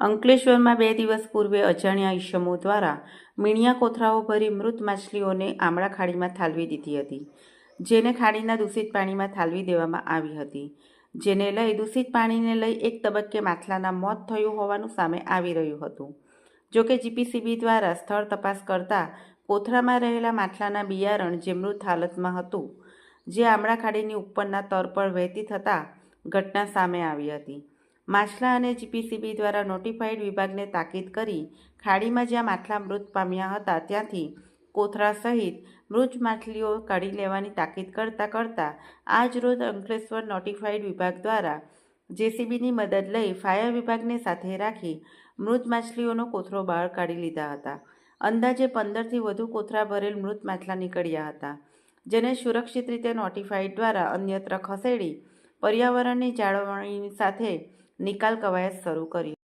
અંકલેશ્વરમાં 2 દિવસ પૂર્વે અજાણ્યા ઈસમો દ્વારા મીણિયા કોથળાઓ ભરી મૃત માછલીઓને આમળા ખાડીમાં ઠાલવી દીધી હતી, જેને ખાડીના દૂષિત પાણીમાં ઠાલવી દેવામાં આવી હતી, જેને લઈ દૂષિત પાણીને લઈ એક તબક્કે માછલાના મોત થયું હોવાનું સામે આવી રહ્યું હતું. જોકે જીપીસીબી દ્વારા સ્થળ તપાસ કરતા કોથળામાં રહેલા માછલાના બિયારણ જે મૃત હાલતમાં હતું, જે આમળા ખાડીની ઉપરના તર પર વહેતી થતાં ઘટના સામે આવી હતી. માછલા અને જીપીસીબી દ્વારા નોટિફાઈડ વિભાગને તાકીદ કરી ખાડીમાં જ્યાં માછલા મૃત પામ્યા હતા ત્યાંથી કોથળા સહિત મૃત માછલીઓ કાઢી લેવાની તાકીદ કરતા આજ રોજ અંકલેશ્વર નોટિફાઈડ વિભાગ દ્વારા જેસીબીની મદદ લઈ ફાયર વિભાગને સાથે રાખી મૃત માછલીઓનો કોથળો બહાર કાઢી લીધા હતા. અંદાજે 15થી વધુ કોથળા ભરેલ મૃત માછલા નીકળ્યા હતા, જેને સુરક્ષિત રીતે નોટિફાઈડ દ્વારા અન્યત્ર ખસેડી પર્યાવરણની જાળવણી સાથે નિકાલ કવાયત શરૂ કરી.